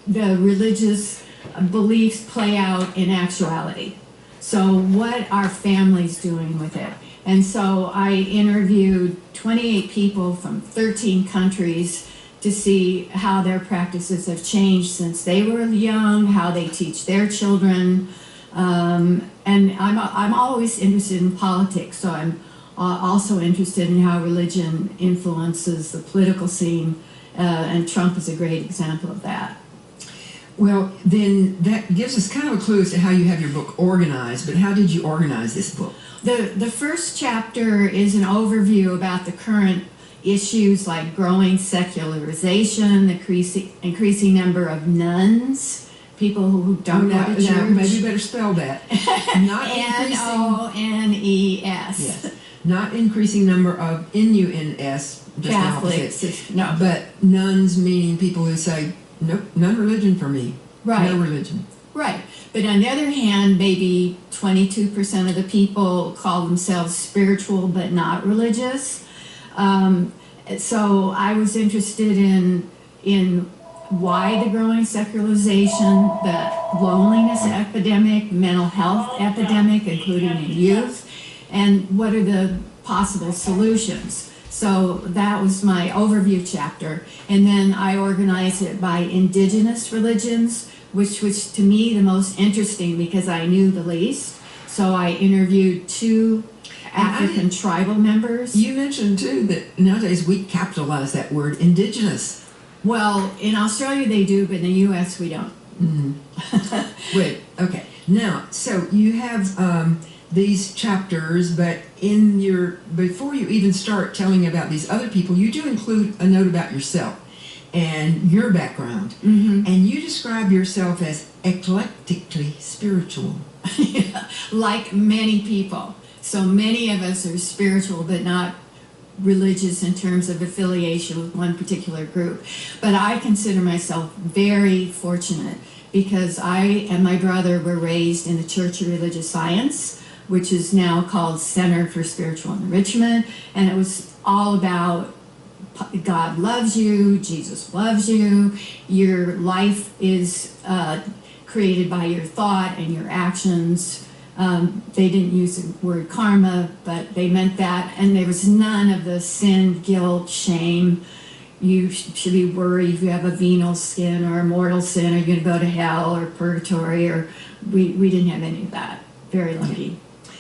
the religious beliefs play out in actuality. So what are families doing with it? And so I interviewed 28 people from 13 countries to see how their practices have changed since they were young, how they teach their children. And I'm always interested in politics, so I'm also interested in how religion influences the political scene, and Trump is a great example of that. Well, then that gives us kind of a clue as to how you have your book organized, but how did you organize this book? The first chapter is an overview about the current issues like growing secularization, the increasing number of nuns, people who don't go to church. Now, maybe you better spell that. Not N-O-N-E-S. Yes. Not increasing number of N-U-N-S, just Catholics. No. But nuns, meaning people who say, nope, none religion for me. Right. No religion. Right. But on the other hand, maybe 22% of the people call themselves spiritual but not religious. So I was interested in why the growing secularization, the loneliness epidemic, mental health epidemic, including in youth, and what are the possible solutions. So that was my overview chapter. And then I organized it by indigenous religions, which was to me the most interesting because I knew the least. So I interviewed 2 African tribal members. You mentioned too that nowadays we capitalize that word, indigenous. Well, in Australia they do, but in the U.S. we don't. Mm-hmm. Wait, okay. Now, so you have these chapters, but before you even start telling about these other people, you do include a note about yourself and your background. Mm-hmm. And you describe yourself as eclectically spiritual. Yeah, like many people. So many of us are spiritual, but not religious in terms of affiliation with one particular group. But I consider myself very fortunate because I and my brother were raised in the Church of Religious Science, which is now called Center for Spiritual Enrichment. And it was all about God loves you, Jesus loves you, your life is created by your thought and your actions. They didn't use the word karma, but they meant that. And there was none of the sin, guilt, shame. You should be worried if you have a venial sin or a mortal sin. Are you going to go to hell or purgatory? Or we didn't have any of that. Very lucky.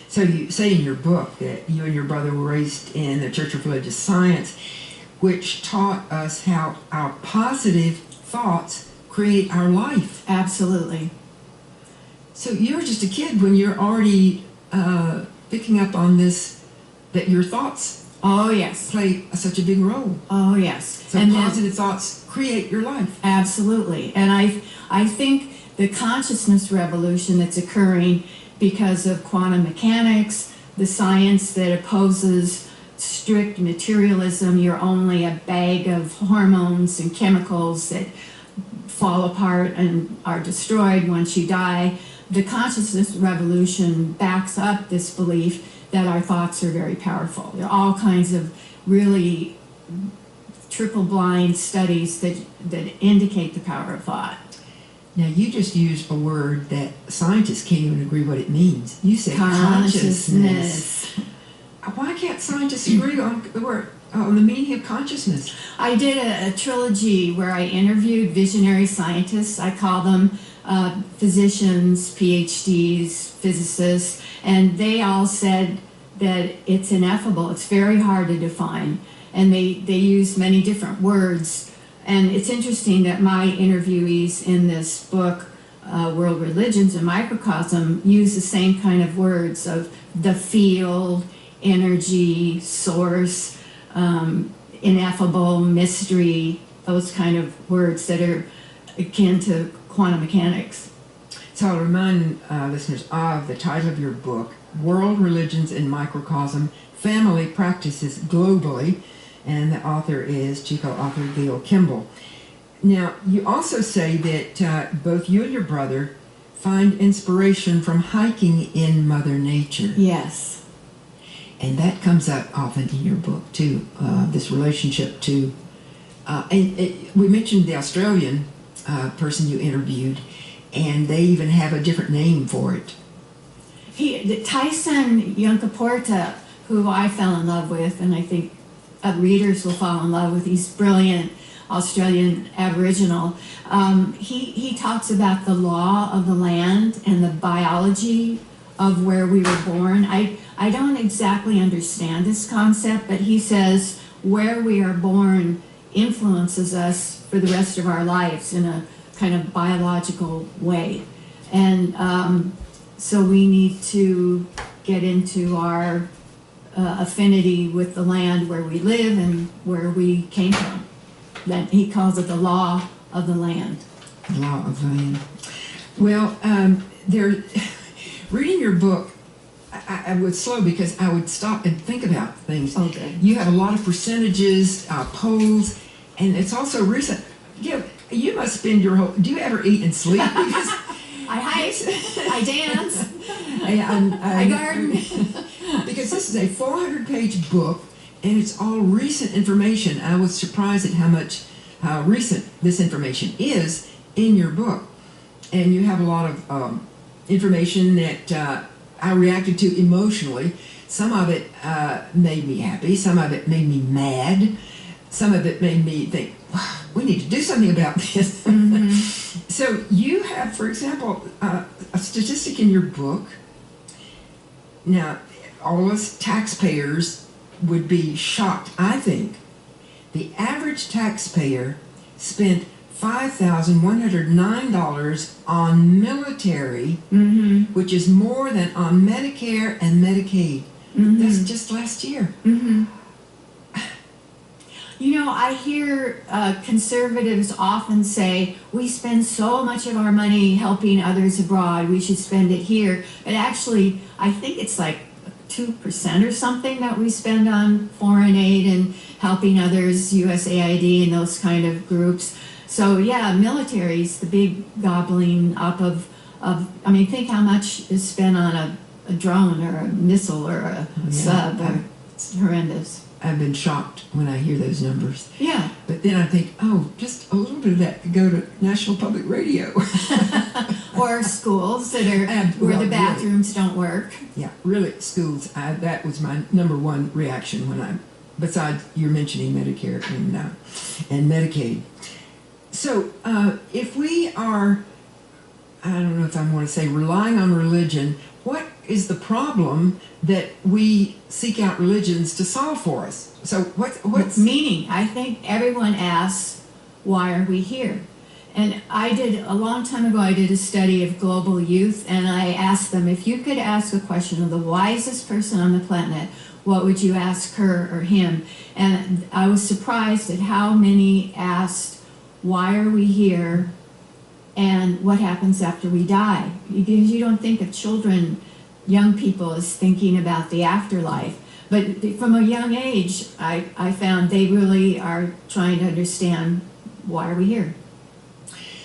So you say in your book that you and your brother were raised in the Church of Religious Science, which taught us how our positive thoughts create our life. Absolutely. So you were just a kid when you're already picking up on this, that your thoughts play such a big role. Oh, yes. So and positive thoughts create your life. Absolutely. And I think the consciousness revolution that's occurring because of quantum mechanics, the science that opposes strict materialism, you're only a bag of hormones and chemicals that fall apart and are destroyed once you die. The consciousness revolution backs up this belief that our thoughts are very powerful. There are all kinds of really triple-blind studies that indicate the power of thought. Now, you just used a word that scientists can't even agree what it means. You said consciousness. Why can't scientists agree on the word, on the meaning of consciousness? I did a trilogy where I interviewed visionary scientists. I call them physicians, PhDs, physicists, and they all said that it's ineffable. It's very hard to define, and they use many different words. And it's interesting that my interviewees in this book, World Religions and Microcosm, use the same kind of words of the field, energy, source, ineffable, mystery, those kind of words that are akin to quantum mechanics. So I'll remind listeners of the title of your book, World Religions in Microcosm, Family Practices Globally, and the author is Chico author Gayle Kimball. Now, you also say that both you and your brother find inspiration from hiking in Mother Nature. Yes. And that comes up often in your book, too, this relationship to... we mentioned the Australian person you interviewed, and they even have a different name for it. Tyson Yunkaporta, who I fell in love with, and I think readers will fall in love with. He's brilliant Australian Aboriginal. He talks about the law of the land and the biology of where we were born. I don't exactly understand this concept, but he says where we are born influences us for the rest of our lives in a kind of biological way. And so we need to get into our affinity with the land where we live and where we came from. That he calls it the law of the land. The law of the land. Well, reading your book, I was slow because I would stop and think about things. Okay. You have a lot of percentages, polls, and it's also recent. You must spend your whole. Do you ever eat and sleep? Because I hike, I dance, I garden. Because this is a 400-page book, and it's all recent information. I was surprised at how recent this information is in your book. And you have a lot of information that I reacted to emotionally. Some of it made me happy. Some of it made me mad. Some of it made me think, wow, we need to do something about this. Mm-hmm. So you have, for example, a statistic in your book. Now, all of us taxpayers would be shocked. I think the average taxpayer spent $5,109 on military, mm-hmm. which is more than on Medicare and Medicaid. Mm-hmm. That's just last year. Mm-hmm. You know, I hear conservatives often say, we spend so much of our money helping others abroad, we should spend it here. But actually, I think it's like 2% or something that we spend on foreign aid and helping others, USAID and those kind of groups. So yeah, military's the big gobbling up of I mean, think how much is spent on a drone or a missile or a sub. It's horrendous. I've been shocked when I hear those numbers. Yeah. But then I think, oh, just a little bit of that could go to National Public Radio. Or schools that are where the bathrooms don't work. Yeah, really, schools. That was my number one reaction when besides you're mentioning Medicare and Medicaid. So if we are, I don't know if I want to say relying on religion, what is the problem that we seek out religions to solve for us? So what's meaning? I think everyone asks, why are we here? And a long time ago, I did a study of global youth, and I asked them, if you could ask a question of the wisest person on the planet, what would you ask her or him? And I was surprised at how many asked, why are we here? And what happens after we die? Because you don't think of children, young people, as thinking about the afterlife. But from a young age, I found they really are trying to understand, why are we here?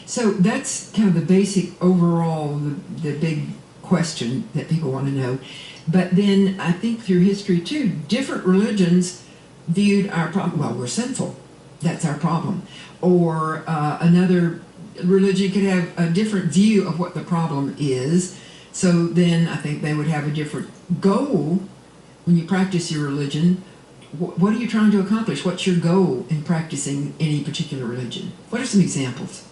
So that's kind of the basic overall, the big question that people want to know. But then I think through history too, different religions viewed our problem, well, we're sinful. That's our problem. Or another religion could have a different view of what the problem is. So then I think they would have a different goal when you practice your religion. What are you trying to accomplish? What's your goal in practicing any particular religion? What are some examples?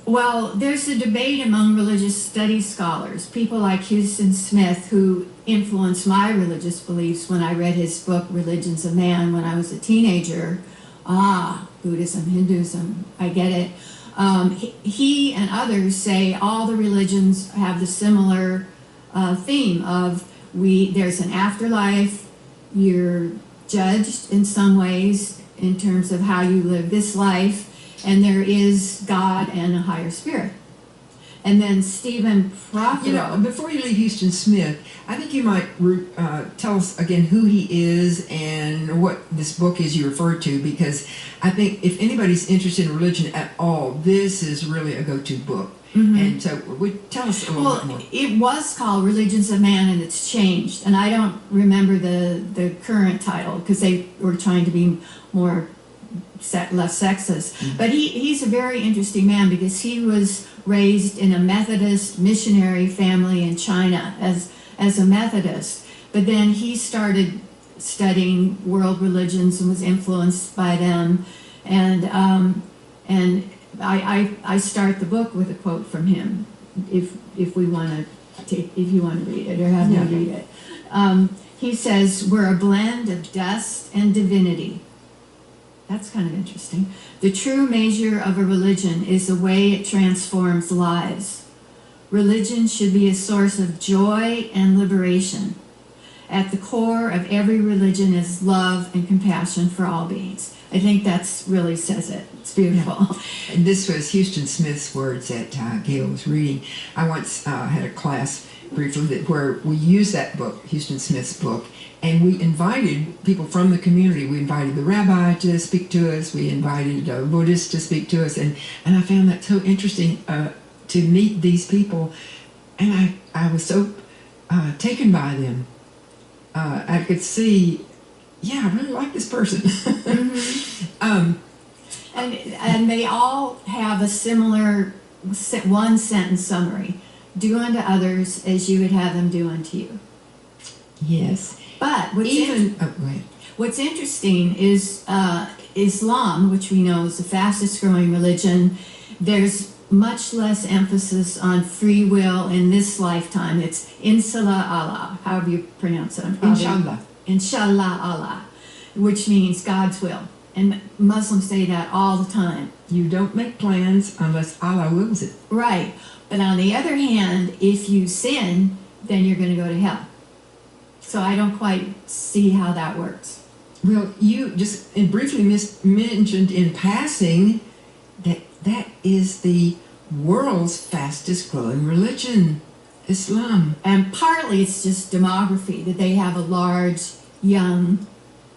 Well, there's a debate among religious studies scholars, people like Houston Smith, who influenced my religious beliefs when I read his book, Religions of Man, when I was a teenager. Buddhism, Hinduism, I get it. He and others say all the religions have the similar theme of there's an afterlife, you're judged in some ways in terms of how you live this life, and there is God and a higher spirit. And then Stephen Prothero. Before you leave Houston Smith, I think you might tell us again who he is and what this book is you referred to, because I think if anybody's interested in religion at all, this is really a go-to book. Mm-hmm. And so tell us a little bit more. It was called Religions of Man, and it's changed. And I don't remember the current title because they were trying to be more less sexist. But he's a very interesting man because he was raised in a Methodist missionary family in China as a Methodist. But then he started studying world religions and was influenced by them. And I start the book with a quote from him, if we want to if you want to read it or have me read it. He says, "We're a blend of dust and divinity." That's kind of interesting. "The true measure of a religion is the way it transforms lives. Religion should be a source of joy and liberation. At the core of every religion is love and compassion for all beings." I think that's really says it. It's beautiful. Yeah. And this was Houston Smith's words that Gayle was reading. I once had a class briefly where we used that book, Houston Smith's book, and we invited people from the community. We invited the rabbi to speak to us. We invited Buddhists to speak to us. And I found that so interesting to meet these people. And I was so taken by them. I could see, I really like this person. And they all have a similar one-sentence summary. "Do unto others as you would have them do unto you." Yes. But what's Wait. interesting is Islam, which we know is the fastest growing religion. There's much less emphasis on free will in this lifetime. It's inshallah Allah, however you pronounce it. Inshallah Allah, which means God's will. And Muslims say that all the time. You don't make plans unless Allah wills it. Right. But on the other hand, if you sin, then you're going to go to hell. So I don't quite see how that works. Well, you just briefly mentioned in passing that is the world's fastest growing religion, Islam. And partly it's just demography, that they have a large, young,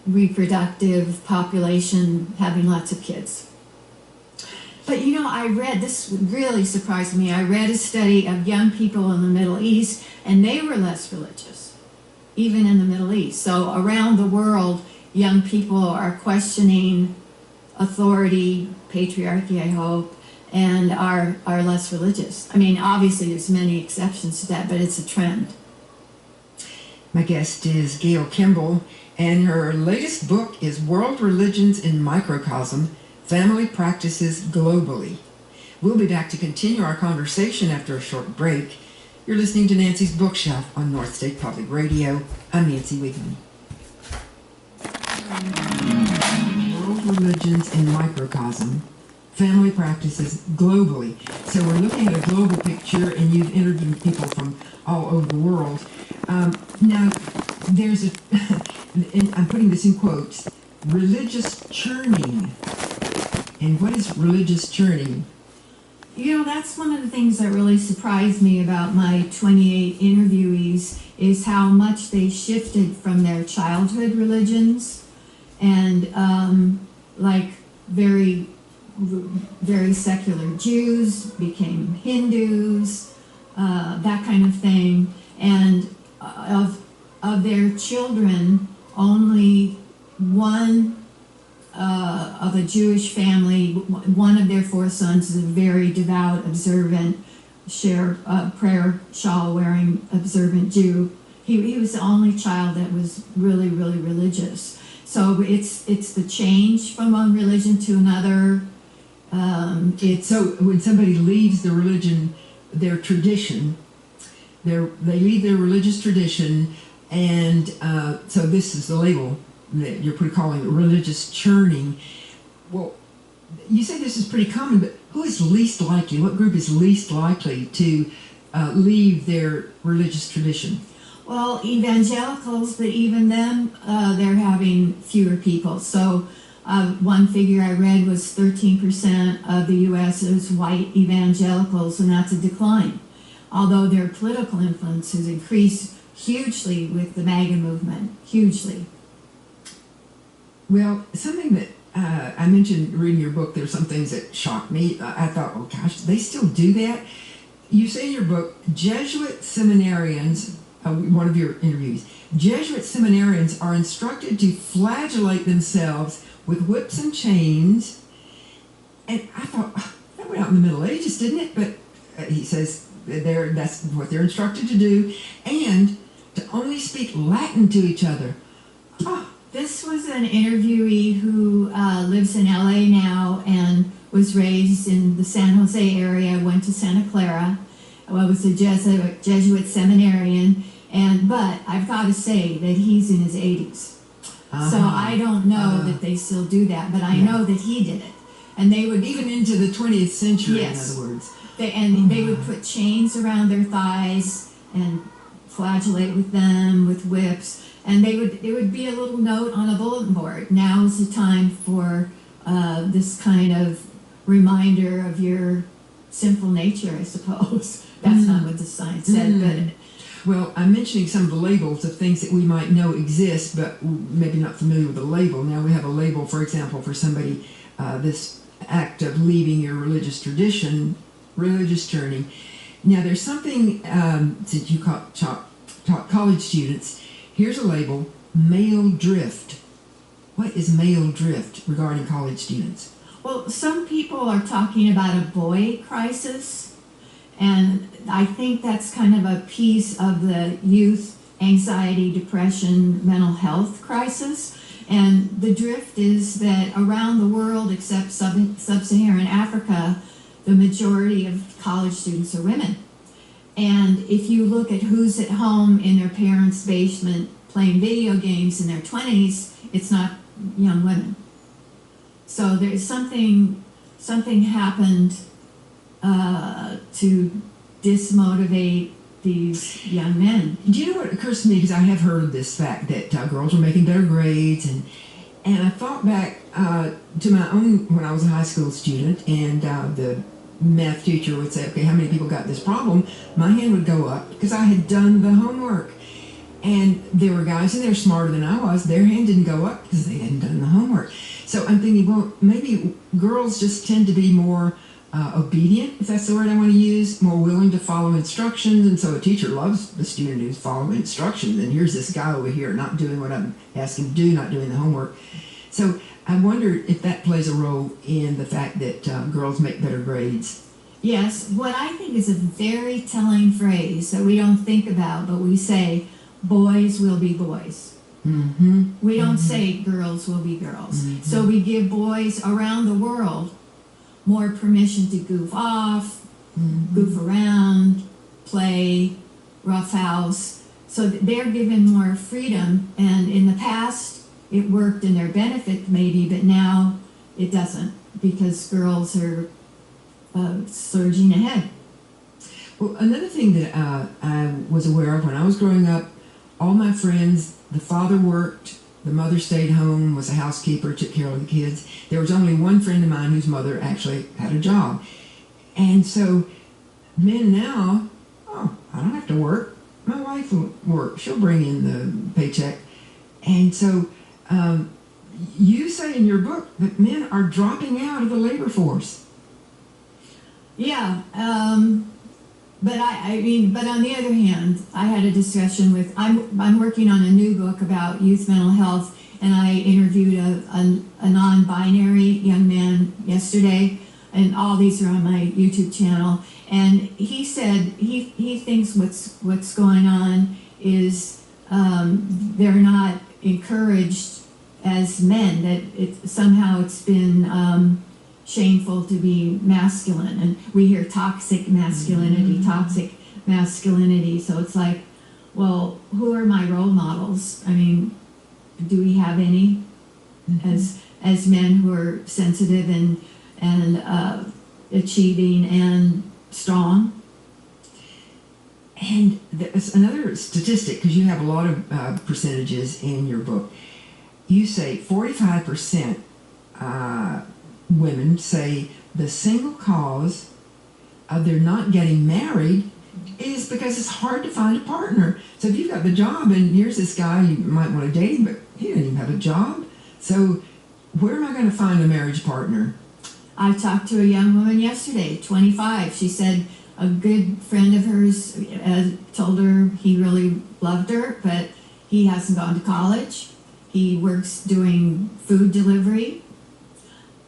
reproductive population having lots of kids. But I read, this really surprised me, I read a study of young people in the Middle East, and they were less religious, even in the Middle East. So around the world, young people are questioning authority, patriarchy, I hope, and are less religious. I mean, obviously there's many exceptions to that, but it's a trend. My guest is Gayle Kimball, and her latest book is World Religions in Microcosm, Family Practices Globally. We'll be back to continue our conversation after a short break. You're listening to Nancy's Bookshelf on North State Public Radio. I'm Nancy Wiegman. World Religions in Microcosm, Family Practices Globally. So we're looking at a global picture, and you've interviewed people from all over the world. Now, there's and I'm putting this in quotes, religious churning. And what is religious churning? That's one of the things that really surprised me about my 28 interviewees is how much they shifted from their childhood religions and like very, very secular Jews became Hindus, that kind of thing. And of their children, only one of a Jewish family, one of their 4 sons is a very devout, observant, prayer shawl wearing, observant Jew. He was the only child that was really, really religious. So it's the change from one religion to another. So when somebody leaves the religion, their tradition, they leave their religious tradition, and so this is the label that you're calling it religious churning. Well, you say this is pretty common, but who is least likely? What group is least likely to leave their religious tradition? Well, evangelicals, but even them, they're having fewer people. So one figure I read was 13% of the U.S. is white evangelicals, and that's a decline. Although their political influence has increased hugely with the MAGA movement, hugely. Well, something that I mentioned reading your book, there's some things that shocked me. I thought, oh gosh, they still do that? You say in your book, Jesuit seminarians, one of your interviews, Jesuit seminarians are instructed to flagellate themselves with whips and chains. And I thought, that went out in the Middle Ages, didn't it? But he says that's what they're instructed to do, and to only speak Latin to each other. Oh, This was an interviewee who lives in LA now and was raised in the San Jose area, went to Santa Clara, was a Jesuit seminarian, but I've got to say that he's in his 80s. So I don't know that they still do that, but I know that he did it. And they would even into the 20th century, yes, in other words. They would put chains around their thighs and flagellate with them with whips, and it would be a little note on a bulletin board. Now is the time for this kind of reminder of your sinful nature, I suppose. That's not what the sign said, but well, I'm mentioning some of the labels of things that we might know exist, but maybe not familiar with the label. Now we have a label, for example, for somebody, this act of leaving your religious tradition, religious journey. Now there's something, since you taught college students, here's a label, male drift. What is male drift regarding college students? well, some people are talking about a boy crisis, and I think that's kind of a piece of the youth anxiety, depression, mental health crisis. And the drift is that around the world, except sub-Saharan Africa, the majority of college students are women. And if you look at who's at home in their parents' basement playing video games in their 20s, it's not young women. So there's something happened to dismotivate these young men. Do you know what occurs to me, because I have heard this fact that girls are making better grades, and I thought back to my own, when I was a high school student, and the math teacher would say, okay, how many people got this problem? My hand would go up because I had done the homework. And there were guys in there smarter than I was, their hand didn't go up because they hadn't done the homework. So I'm thinking, well, maybe girls just tend to be more obedient, if that's the word I want to use, more willing to follow instructions, and so a teacher loves the student who's following instructions, and here's this guy over here not doing what I'm asking to do, not doing the homework. So I wondered if that plays a role in the fact that girls make better grades. Yes, what I think is a very telling phrase that we don't think about, but we say, boys will be boys. Mm-hmm. We don't say girls will be girls. Mm-hmm. So we give boys around the world more permission to goof off, goof around, play, roughhouse. So they're given more freedom, and in the past it worked in their benefit maybe, but now it doesn't, because girls are surging ahead. Well, another thing that I was aware of when I was growing up, all my friends, the father worked, the mother stayed home, was a housekeeper, took care of the kids. There was only one friend of mine whose mother actually had a job. And so men now, oh, I don't have to work. My wife will work. She'll bring in the paycheck. And so you say in your book that men are dropping out of the labor force. Yeah, but but on the other hand, I had a discussion with, I'm working on a new book about youth mental health, and I interviewed a non-binary young man yesterday, and all these are on my YouTube channel, and he said he thinks what's going on is they're not encouraged as men, that somehow it's been shameful to be masculine, and we hear toxic masculinity, so it's like, well, who are my role models? I mean, do we have any as men who are sensitive and achieving and strong? And there's another statistic, because you have a lot of percentages in your book. You say 45% women say the single cause of their not getting married is because it's hard to find a partner. So if you've got the job and here's this guy, you might want to date him, but he doesn't even have a job. So where am I going to find a marriage partner? I talked to a young woman yesterday, 25. She said a good friend of hers told her he really loved her, but He hasn't gone to college. He works doing food delivery.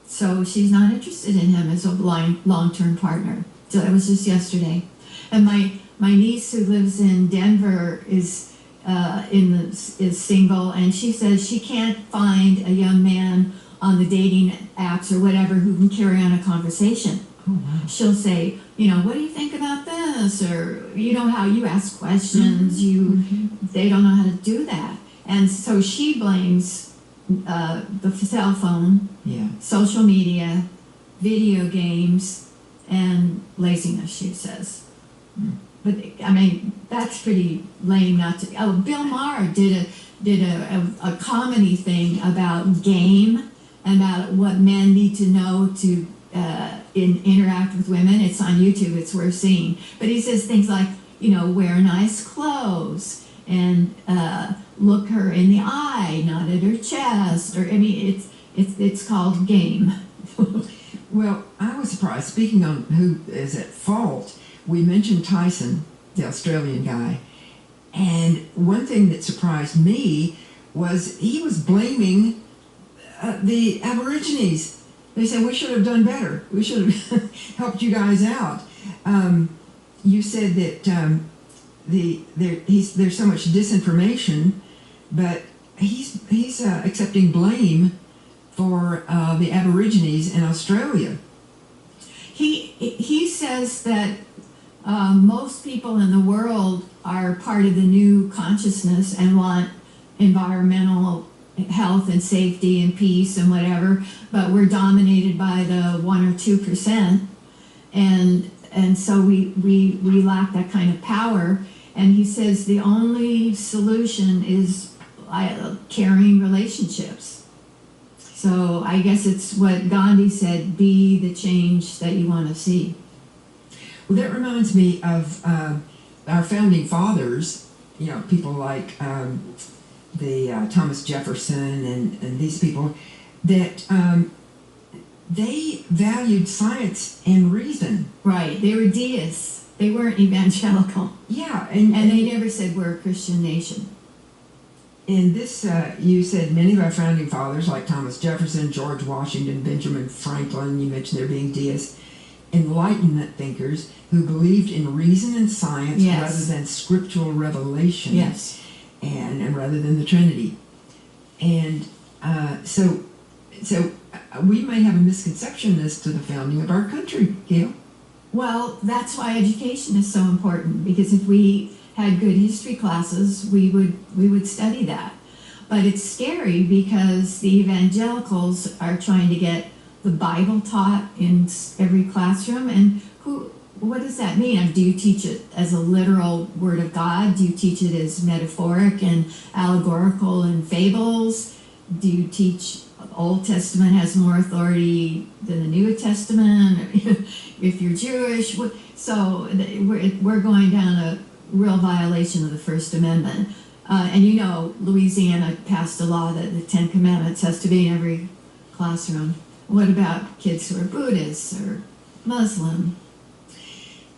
So she's not interested in him as a long-term partner. So that was just yesterday. And my niece who lives in Denver is single, and she says she can't find a young man on the dating apps or whatever who can carry on a conversation. Oh, wow. She'll say, what do you think about this? Or you know how you ask questions, they don't know how to do that. And so she blames the cell phone, social media, video games, and laziness, she says. But I mean, that's pretty lame not to. Oh, Bill Maher did a comedy thing about game and about what men need to know to interact with women. It's on YouTube. It's worth seeing. But he says things like, wear nice clothes and look her in the eye, not at her chest. Or I mean, it's called game. Well, I was surprised. Speaking on who is at fault, we mentioned Tyson, the Australian guy, and one thing that surprised me was he was blaming the Aborigines. They said, we should have done better. We should have helped you guys out. You said that there's so much disinformation, but he's accepting blame for the Aborigines in Australia. He says that most people in the world are part of the new consciousness and want environmental health and safety and peace and whatever, but we're dominated by the 1 or 2%, and so we lack that kind of power. And he says the only solution is caring relationships. So I guess it's what Gandhi said: be the change that you want to see. Well, that reminds me of our founding fathers, people like Thomas Jefferson and these people, that they valued science and reason. Right. They were deists. They weren't evangelical. Yeah. And they never said we're a Christian nation. In this, you said many of our founding fathers, like Thomas Jefferson, George Washington, Benjamin Franklin, you mentioned there being deists, Enlightenment thinkers who believed in reason and science rather than scriptural revelation. Yes. And rather than the Trinity. And so we may have a misconception as to the founding of our country, Gayle. Well, that's why education is so important, because if we had good history classes, we would study that. But it's scary because the evangelicals are trying to get the Bible taught in every classroom, and what does that mean? Do you teach it as a literal word of God? Do you teach it as metaphoric and allegorical and fables? Do you teach Old Testament has more authority than the New Testament if you're Jewish? So we're going down a real violation of the First Amendment. And Louisiana passed a law that the Ten Commandments has to be in every classroom. What about kids who are Buddhists or Muslim?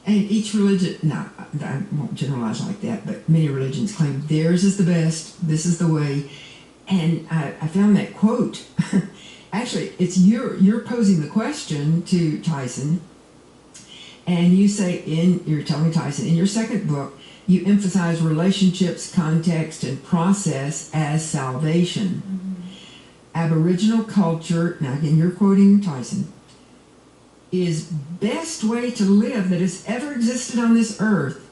And each religion, no, I won't generalize like that, but many religions claim theirs is the best, this is the way. And I found that quote. Actually, it's you're posing the question to Tyson, and you say you're telling Tyson, in your second book, you emphasize relationships, context, and process as salvation. Mm-hmm. Aboriginal culture, now again, you're quoting Tyson, is best way to live that has ever existed on this earth.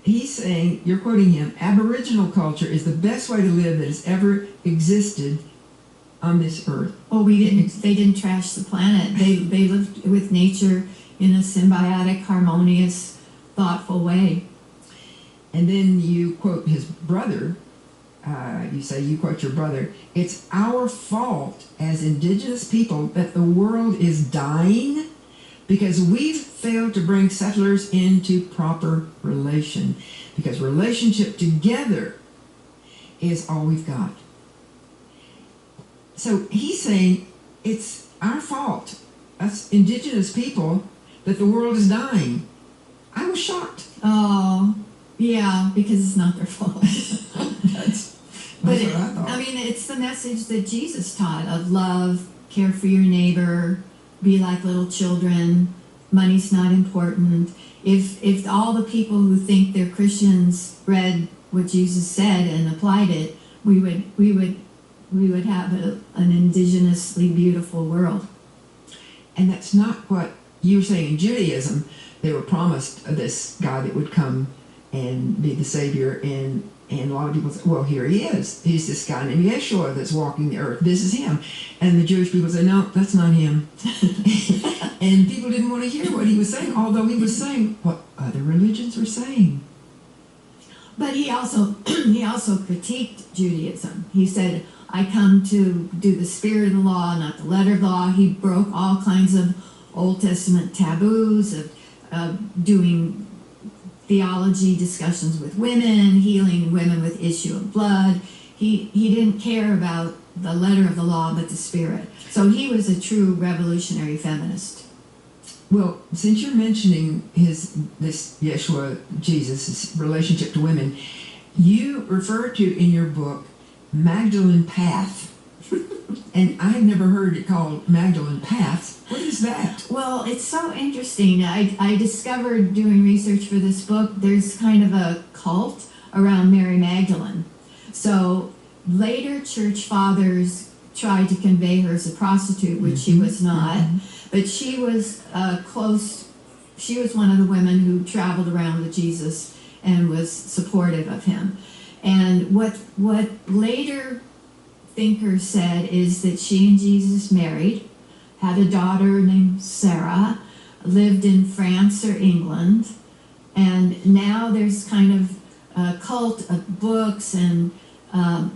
He's saying, you're quoting him, Aboriginal culture is the best way to live that has ever existed on this earth. Well, they didn't trash the planet. They lived with nature in a symbiotic, harmonious, thoughtful way. And then you quote his brother. You quote your brother, it's our fault as indigenous people that the world is dying because we've failed to bring settlers into proper relation. Because relationship together is all we've got. So he's saying it's our fault, us indigenous people, that the world is dying. I was shocked. Oh, yeah, because it's not their fault. That's But That's what I thought. I mean, it's the message that Jesus taught of love, care for your neighbor, be like little children. Money's not important. If all the people who think they're Christians read what Jesus said and applied it, we would have an indigenously beautiful world. And that's not what you were saying in Judaism. They were promised this guy that would come and be the Savior, and a lot of people say, well, here he is. He's this guy named Yeshua that's walking the earth. This is him. And the Jewish people say, no, that's not him. And people didn't want to hear what he was saying, although he was saying what other religions were saying. But he also critiqued Judaism. He said, I come to do the spirit of the law, not the letter of the law. He broke all kinds of Old Testament taboos of doing theology discussions with women, healing women with issue of blood. He didn't care about the letter of the law, but the spirit. So he was a true revolutionary feminist. Well, since you're mentioning this Yeshua, Jesus' relationship to women, you refer to in your book Magdalene Path. And I've never heard it called Magdalene Path. What is that? Well, it's so interesting. I discovered doing research for this book, there's kind of a cult around Mary Magdalene. So later church fathers tried to convey her as a prostitute, which she was not. But she was she was one of the women who traveled around with Jesus and was supportive of him. And what later thinkers said is that she and Jesus married, had a daughter named Sarah, lived in France or England, and now there's kind of a cult of books and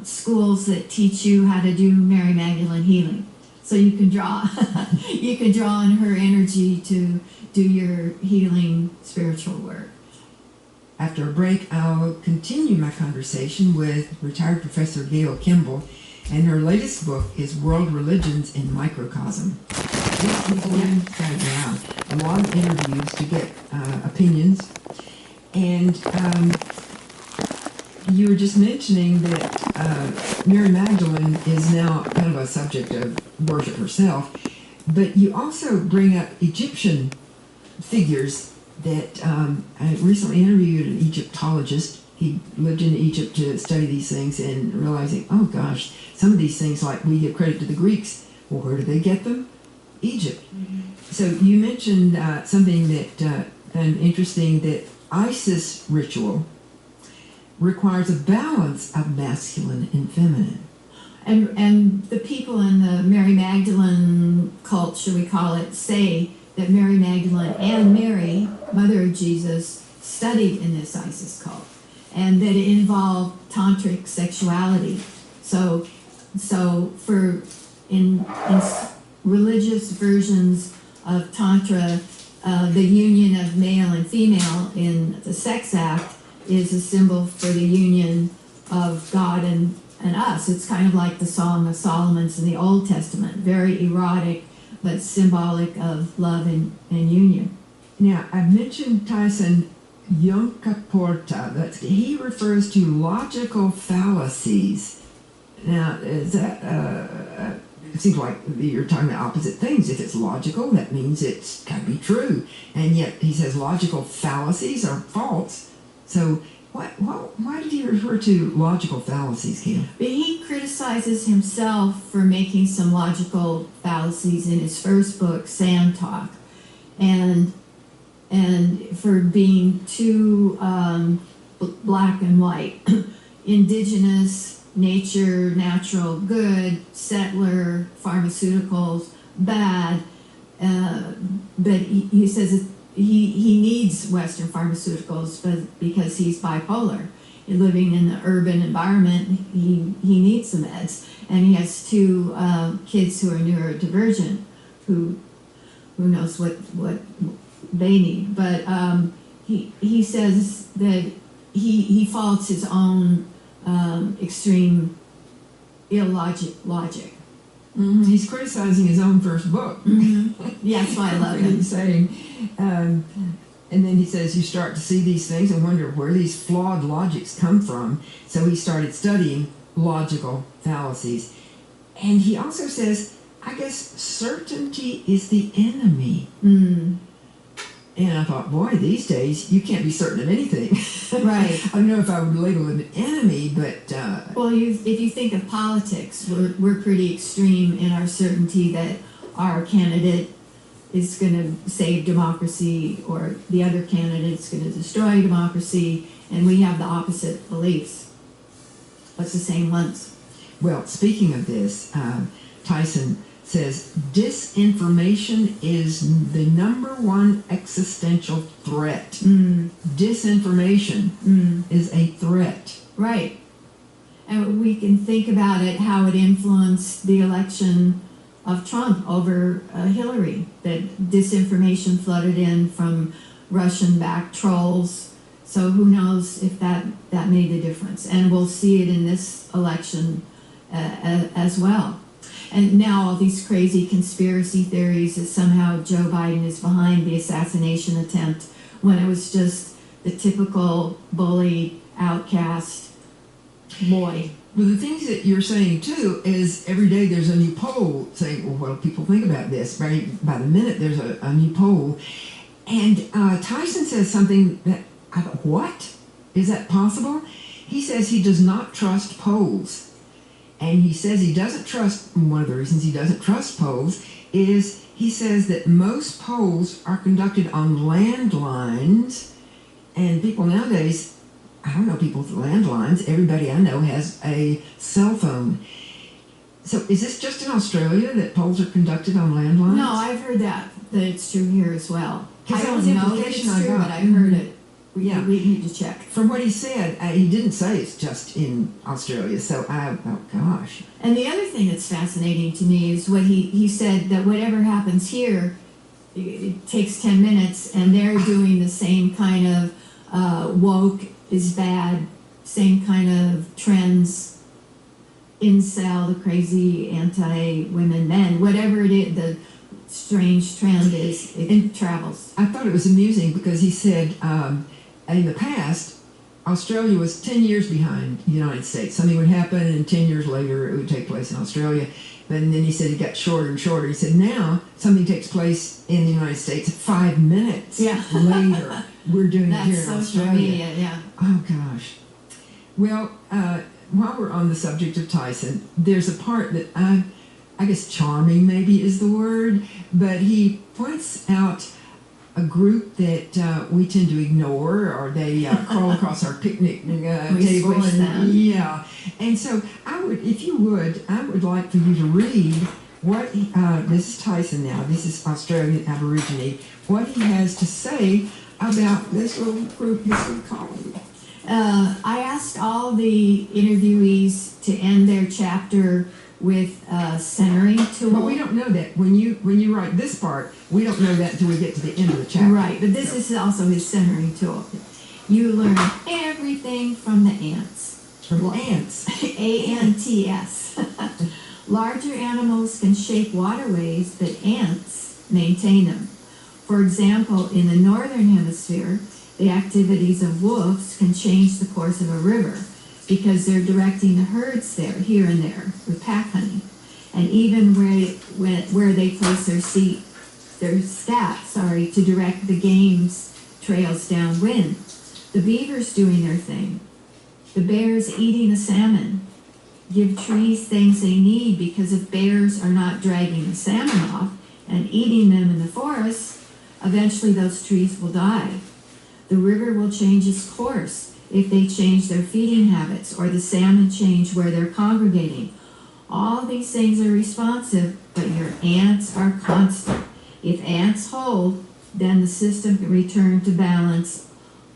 schools that teach you how to do Mary Magdalene healing. So you can draw on her energy to do your healing spiritual work. After a break, I'll continue my conversation with retired Professor Gayle Kimball, and her latest book is World Religions in Microcosm. We've a lot of interviews to get opinions, and you were just mentioning that Mary Magdalene is now kind of a subject of worship herself, but you also bring up Egyptian figures that I recently interviewed an Egyptologist. He lived in Egypt to study these things and realizing, oh gosh, some of these things, like we give credit to the Greeks, well, where did they get them? Egypt. Mm-hmm. So you mentioned something that found interesting, that Isis ritual requires a balance of masculine and feminine. And the people in the Mary Magdalene cult, should we call it, say that Mary Magdalene and Mary, mother of Jesus, studied in this Isis cult, and that it involved tantric sexuality. So for in religious versions of Tantra, the union of male and female in the sex act is a symbol for the union of God and us. It's kind of like the Song of Solomon's in the Old Testament, very erotic, but symbolic of love and union. Now, I've mentioned Tyson Yunkaporta, that he refers to logical fallacies. Now, is that, it seems like you're talking about opposite things. If it's logical, that means it's got to be true. And yet he says logical fallacies are false. So why did he refer to logical fallacies, Gayle? He criticizes himself for making some logical fallacies in his first book, Sand Talk, and for being too black and white. Indigenous, nature, natural, good, settler, pharmaceuticals, bad. But he says he needs Western pharmaceuticals, but because he's bipolar, living in an urban environment, he needs the meds. And he has two kids who are neurodivergent, who knows what they need. But he says that he faults his own extreme illogic logic. Mm-hmm. He's criticizing his own first book. Mm-hmm. Yeah, that's why I love it. He's saying, and then he says, you start to see these things and wonder where these flawed logics come from. So he started studying logical fallacies. And he also says, I guess certainty is the enemy. Mm. And I thought, boy, these days you can't be certain of anything. Right. I don't know if I would label it an enemy, but well, if you think of politics, we're pretty extreme in our certainty that our candidate is going to save democracy or the other candidate is going to destroy democracy, and we have the opposite beliefs, but the same ones. Well, speaking of this, Tyson says disinformation is the number one existential threat. Mm. Disinformation is a threat. Right. And we can think about it, how it influenced the election of Trump over Hillary, that disinformation flooded in from Russian-backed trolls. So who knows if that made a difference. And we'll see it in this election as well. And now all these crazy conspiracy theories that somehow Joe Biden is behind the assassination attempt when it was just the typical bully, outcast boy. Well, the things that you're saying, too, is every day there's a new poll saying, well, what do people think about this? Right? By the minute, there's a new poll. And Tyson says something that I thought, what? Is that possible? He says he does not trust polls. And he says he doesn't trust, one of the reasons he doesn't trust polls is he says that most polls are conducted on landlines, and people nowadays, I don't know people with landlines, everybody I know has a cell phone. So is this just in Australia that polls are conducted on landlines? No, I've heard that it's true here as well. I that was don't the know that it's implication I true, got. but I heard it. We need to check. From what he said, he didn't say it's just in Australia, so oh gosh. And the other thing that's fascinating to me is what he said, that whatever happens here, it takes 10 minutes, and they're doing the same kind of woke is bad, same kind of trends, incel, the crazy anti-women men, whatever it is, the strange trend is, it travels. I thought it was amusing because he said in the past, Australia was 10 years behind the United States. Something would happen, and 10 years later it would take place in Australia. But then he said it got shorter and shorter. He said now something takes place in the United States 5 minutes later. We're doing it here in Australia. Media, yeah. Oh, gosh. Well, while we're on the subject of Tyson, there's a part that I guess charming maybe is the word, but he points out a group that we tend to ignore, or they crawl across our picnic table. Yeah. And so I would, if you would, I would like for you to read what, this is Tyson now, this is Australian Aborigine, what he has to say about this little group, this little colony. I asked all the interviewees to end their chapter with a centering tool. But we don't know that. When you write this part, we don't know that until we get to the end of the chapter. Right, but this is also his centering tool. You learn everything from the ants. From ants. A-N-T-S. Larger animals can shape waterways, but ants maintain them. For example, in the northern hemisphere, the activities of wolves can change the course of a river because they're directing the herds there, here and there, with pack hunting. And even where they place their staff, to direct the game's trails downwind. The beavers doing their thing. The bears eating the salmon. Give trees things they need, because if bears are not dragging the salmon off and eating them in the forest, eventually those trees will die. The river will change its course if they change their feeding habits, or the salmon change where they're congregating. All these things are responsive, but your ants are constant. If ants hold, then the system can return to balance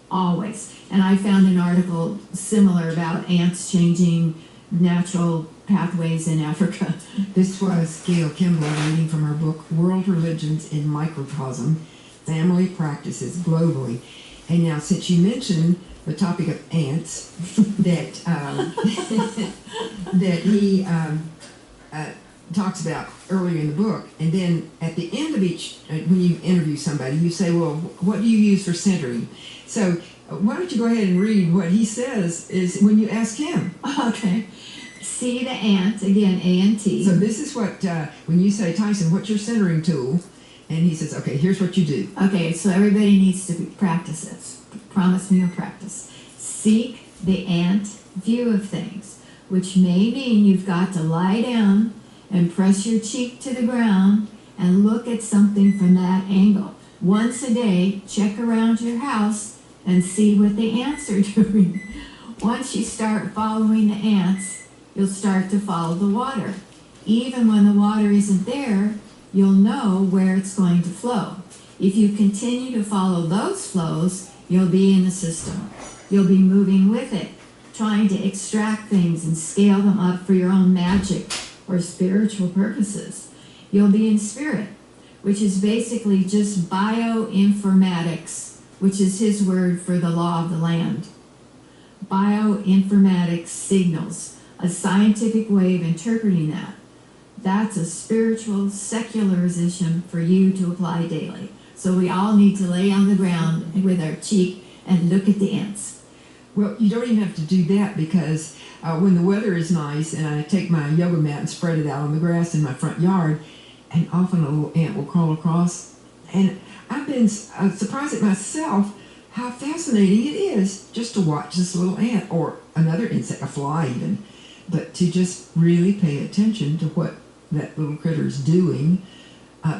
always. And I found an article similar about ants changing natural pathways in Africa. This was Gayle Kimball reading from her book, World Religions in Microcosm, Family Practices Globally. And now, since you mentioned the topic of ants, that that he talks about earlier in the book, and then at the end of each, when you interview somebody, you say, well, what do you use for centering? So why don't you go ahead and read what he says is when you ask him. Okay. See the ant, again, A-N-T. So this is what, when you say, Tyson, what's your centering tool? And he says, okay, here's what you do. Okay, so everybody needs to practice this. Promise me you'll practice. Seek the ant view of things, which may mean you've got to lie down and press your cheek to the ground and look at something from that angle. Once a day, check around your house and see what the ants are doing. Once you start following the ants, you'll start to follow the water. Even when the water isn't there, you'll know where it's going to flow. If you continue to follow those flows, you'll be in the system. You'll be moving with it, trying to extract things and scale them up for your own magic or spiritual purposes. You'll be in spirit, which is basically just bioinformatics, which is his word for the law of the land. Bioinformatics signals, a scientific way of interpreting that. That's a spiritual secularization for you to apply daily. So we all need to lay on the ground with our cheek and look at the ants. Well, you don't even have to do that because when the weather is nice and I take my yoga mat and spread it out on the grass in my front yard, and often a little ant will crawl across. And I've been surprised at myself how fascinating it is just to watch this little ant or another insect, a fly even, but to just really pay attention to what that little critter is doing.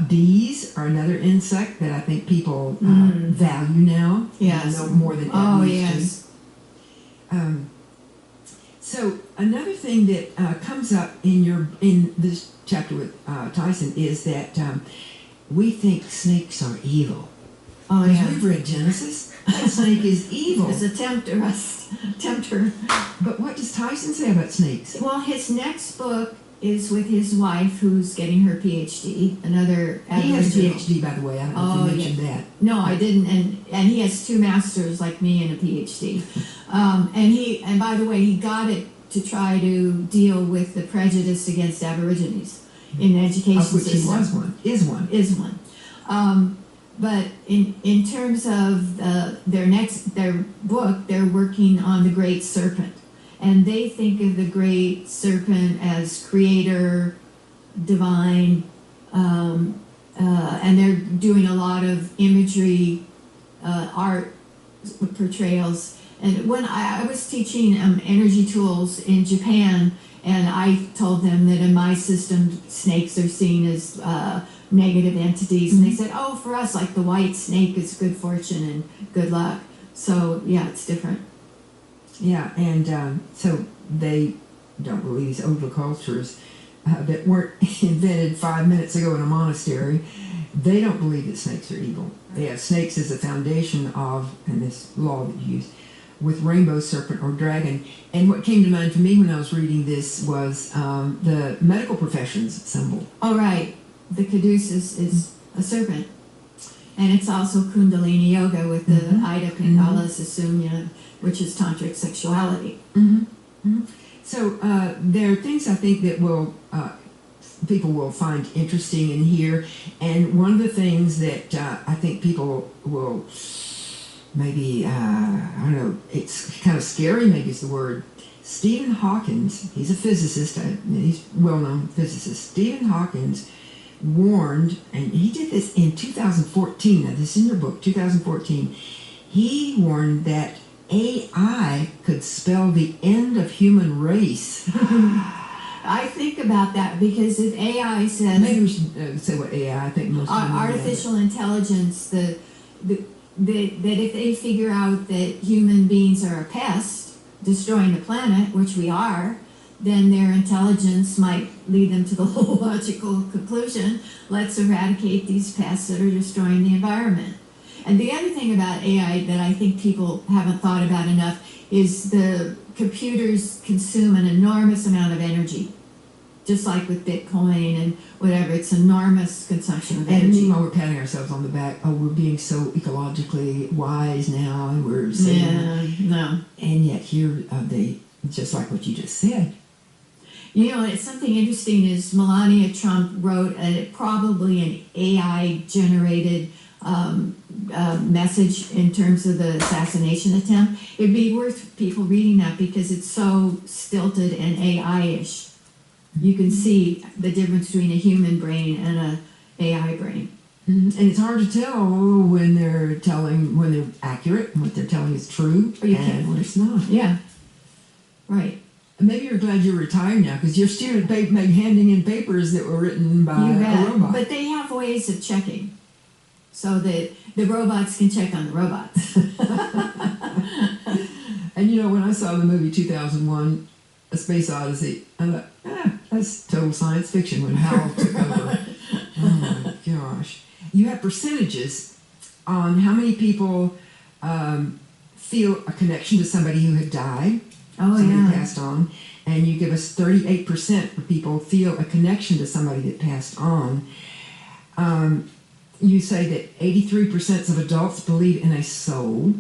Bees are another insect that I think people value now. Yes. Know more than ever. Oh, yes. So another thing that comes up in this chapter with Tyson is that we think snakes are evil. Oh, yeah. We've read Genesis. That snake is evil. It's a tempter. But what does Tyson say about snakes? Well, his next book is with his wife, who's getting her PhD. Another He has a Aboriginal. PhD, by the way. I don't know if you mentioned that. No, I didn't, and he has 2 masters like me and a PhD. And by the way, he got it to try to deal with the prejudice against Aborigines in the education Of which system. he is one. But in terms of their book, they're working on the Great Serpent. And they think of the Great Serpent as creator, divine, and they're doing a lot of imagery, art portrayals. And when I was teaching energy tools in Japan, and I told them that in my system, snakes are seen as negative entities. And they said, oh, for us, like the white snake is good fortune and good luck. So, yeah, it's different. Yeah, and so they don't believe these older cultures that weren't invented 5 minutes ago in a monastery. They don't believe that snakes are evil. They have snakes as a foundation of, and this law that you use, with rainbow serpent or dragon. And what came to mind for me when I was reading this was the medical profession's symbol. Oh, right. The caduceus is a serpent. And it's also Kundalini Yoga with the Ida Pingala Susunya, which is tantric sexuality. So there are things I think that will people will find interesting in here. And one of the things that I think people will maybe, I don't know, it's kind of scary, maybe is the word. Stephen Hawkins, he's a physicist, he's a well-known physicist. Stephen Hawkins warned, and he did this in 2014, now this is in your book, 2014, he warned that AI could spell the end of human race. I think about that because if AI says... Maybe we should say what AI, I think most of them know artificial intelligence, that if they figure out that human beings are a pest, destroying the planet, which we are, then their intelligence might lead them to the whole logical conclusion, let's eradicate these pests that are destroying the environment. And the other thing about AI that I think people haven't thought about enough is the computers consume an enormous amount of energy. Just like with Bitcoin and whatever, it's enormous consumption of energy. And meanwhile, we're patting ourselves on the back. Oh, we're being so ecologically wise now, and we're saying, no. And yet here they, just like what you just said. You know, it's something interesting is Melania Trump wrote probably an AI-generated message in terms of the assassination attempt. It'd be worth people reading that because it's so stilted and AI-ish. You can see the difference between a human brain and a AI brain. And it's hard to tell when they're accurate, what they're telling is true, and when it's not. Yeah, right. Maybe you're glad you're retired now because your student handing in papers that were written by a robot. But they have ways of checking so that the robots can check on the robots. And you know, when I saw the movie 2001, A Space Odyssey, I thought, that's total science fiction when HAL took over. Oh my gosh. You have percentages on how many people feel a connection to somebody who had died. Somebody passed on, and you give us 38% of people feel a connection to somebody that passed on. You say that 83% of adults believe in a soul,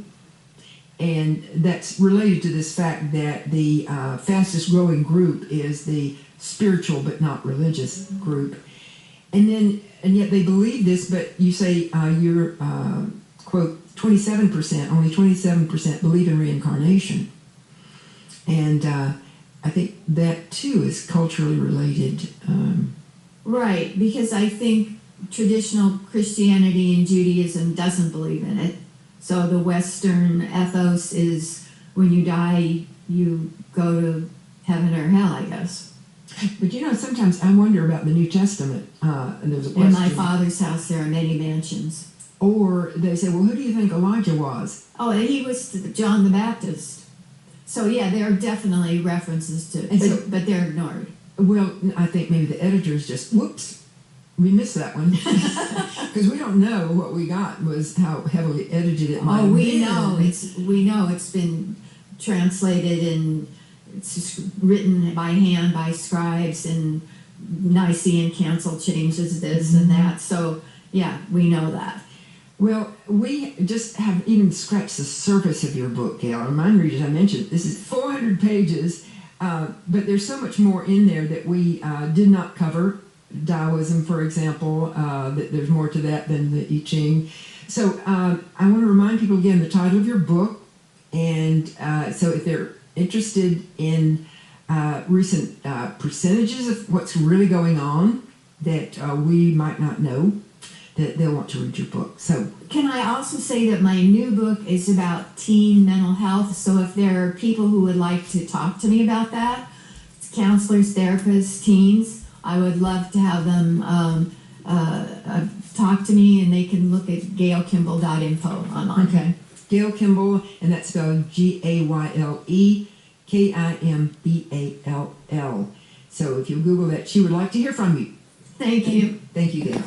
and that's related to this fact that the fastest growing group is the spiritual but not religious group. And yet they believe this, but you say you're, quote, 27%, only 27% believe in reincarnation. And I think that, too, is culturally related. Right, because I think traditional Christianity and Judaism doesn't believe in it. So the Western ethos is when you die, you go to heaven or hell, I guess. But you know, sometimes I wonder about the New Testament. And there's a question. In my father's house, there are many mansions. Or they say, well, who do you think Elijah was? Oh, he was John the Baptist. So yeah, there are definitely references to, but they're ignored. Well, I think maybe the editors just, whoops, we missed that one. Because we don't know what we got was how heavily edited it might have been. We know it's been translated and it's written by hand by scribes, and Nicene Council changes this and that. So yeah, we know that. Well, we just have even scratched the surface of your book, Gayle. Remind readers, I mentioned this is 400 pages, but there's so much more in there that we did not cover. Taoism, for example, that there's more to that than the I Ching. So I want to remind people again the title of your book, and so if they're interested in recent percentages of what's really going on that we might not know, that they'll want to read your book. So, can I also say that my new book is about teen mental health? So if there are people who would like to talk to me about that, counselors, therapists, teens, I would love to have them talk to me, and they can look at GayleKimball.info online. Okay, Gayle Kimball, and that's spelled GayleKimball. So if you Google that, she would like to hear from you. Thank you. Thank you, Gayle.